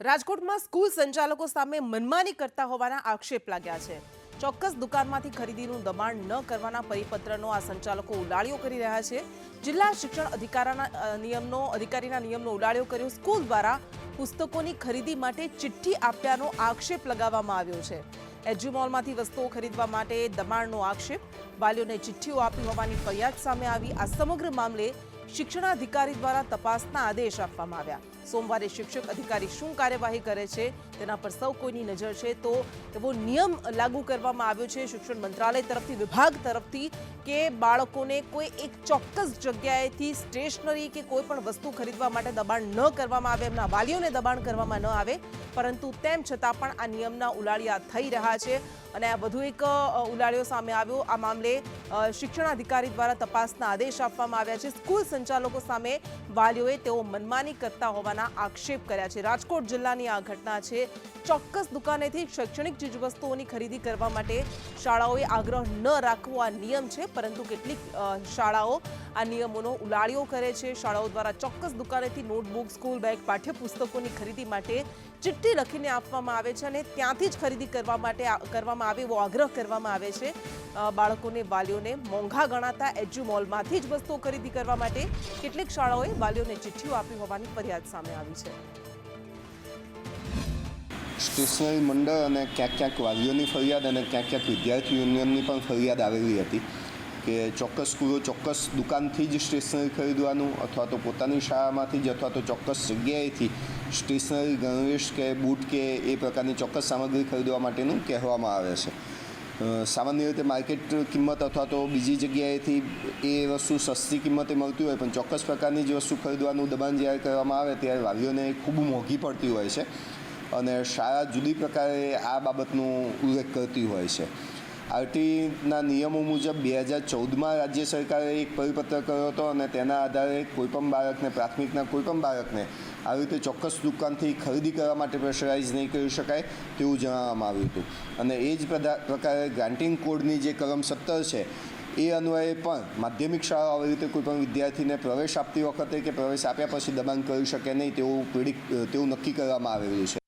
રાજકોટમાં સ્કૂલ સંચાલકો સામે મનમાની કરતા હોવાના આક્ષેપ લાગ્યા છે। ચોક્કસ દુકાનમાંથી ખરીદીનું દબાણ ન કરવાના પરિપત્રનો આ સંચાલકો ઉલાળ્યો કરી રહ્યા છે। જિલ્લા શિક્ષણ અધિકારીના નિયમનો ઉલાળ્યો કર્યો। સ્કૂલ દ્વારા પુસ્તકોની ખરીદી માટે ચિઠ્ઠી આપ્યાનો આક્ષેપ લગાવવામાં આવ્યો છે। એજી મોલમાંથી વસ્તુઓ ખરીદવા માટે દબાણનો આક્ષેપ, વાલીઓને ચિઠ્ઠીઓ આપી હોવાની ફરિયાદ સામે આવી। આ સમગ્ર મામલે શિક્ષણાધિકારી દ્વારા તપાસના આદેશ આપવામાં આવ્યા। સોમવારે શિક્ષક અધિકારી શું કાર્યવાહી કરે છે તેના પર સૌ કોઈની નજર છે। તો એવો નિયમ લાગુ કરવામાં આવ્યો છે શિક્ષણ મંત્રાલય તરફથી, વિભાગ તરફથી, કે બાળકોને કોઈ એક ચોક્કસ જગ્યાએથી સ્ટેશનરી કે કોઈ પણ વસ્તુ ખરીદવા માટે દબાણ ન કરવામાં આવે, એમના વાલીઓને દબાણ કરવામાં ન આવે, પરંતુ તેમ છતાં પણ આ નિયમના ઉલાળિયા થઈ રહ્યા છે। અને આ વધુ એક ઉલાળ્યો સામે આવ્યો। આ મામલે શિક્ષણાધિકારી દ્વારા તપાસના આદેશ આપવામાં આવ્યા છે। સ્કૂલ સંચાલકો સામે વાલીઓએ તેઓ મનમાની કરતા હોવાના આક્ષેપ કર્યા છે। રાજકોટ જિલ્લાની આ ઘટના છે। ચોક્કસ દુકાનેથી શૈક્ષણિક ચીજવસ્તુઓની ખરીદી કરવા માટે શાળાઓએ આગ્રહ ન રાખવો આ નિયમ છે, પરંતુ કેટલીક શાળાઓ આ નિયમોનો ઉલાળ્યો કરે છે। શાળાઓ દ્વારા ચોક્કસ દુકાનેથી નોટબુક, સ્કૂલ બેગ, પાઠ્યપુસ્તકોની ખરીદી માટે ચિઠ્ઠી લખીને આપવામાં આવે છે અને ત્યાંથી જ ખરીદી કરવામાં આવે એવો આગ્રહ કરવામાં આવે છે। બાળકોને, વાલીઓને મોંઘા ગણાતા એજી મોલમાંથી જ વસ્તુઓ ખરીદી કરવા માટે કેટલીક શાળાઓએ વાલીઓને ચિઠ્ઠીઓ આપી હોવાની ફરિયાદ સામે આવી છે। સ્ટેશનરી મંડળ અને ક્યાંક વાલીઓની ફરિયાદ અને ક્યાંક વિદ્યાર્થી યુનિયનની પણ ફરિયાદ આવેલી હતી કે ચોક્કસ સ્કૂલો ચોક્કસ દુકાનથી જ સ્ટેશનરી ખરીદવાનું, અથવા તો પોતાની શાળામાંથી જ, અથવા તો ચોક્કસ જગ્યાએથી સ્ટેશનરી, ગણવેશ કે બૂટ કે એ પ્રકારની ચોક્કસ સામગ્રી ખરીદવા માટેનું કહેવામાં આવે છે। સામાન્ય રીતે માર્કેટ કિંમત અથવા તો બીજી જગ્યાએથી એ વસ્તુ સસ્તી કિંમતે મળતી હોય, પણ ચોક્કસ પ્રકારની જ વસ્તુ ખરીદવાનું દબાણ જ્યારે કરવામાં આવે ત્યારે વાલીઓને ખૂબ મોંઘી પડતી હોય છે અને શાળા જુદી પ્રકારે આ બાબતનો ઉલ્લેખ કરતી હોય છે। આરટીના નિયમો મુજબ 2014માં રાજ્ય સરકારે એક પરિપત્ર કર્યો હતો અને તેના આધારે કોઈપણ બાળકને, પ્રાથમિકના કોઈપણ બાળકને આવી રીતે ચોક્કસ દુકાનથી ખરીદી કરવા માટે પ્રેશરાઇઝ નહીં કરી શકાય તેવું જણાવવામાં આવ્યું હતું। અને એ જ પ્રકારે ગ્રાન્ટિંગ કોડની જે કલમ 17 છે એ અન્વયે પણ માધ્યમિક શાળાઓ આવી રીતે કોઈપણ વિદ્યાર્થીને પ્રવેશ આપતી વખતે કે પ્રવેશ આપ્યા પછી દબાણ કરી શકે નહીં તેવું નક્કી કરવામાં આવેલું છે।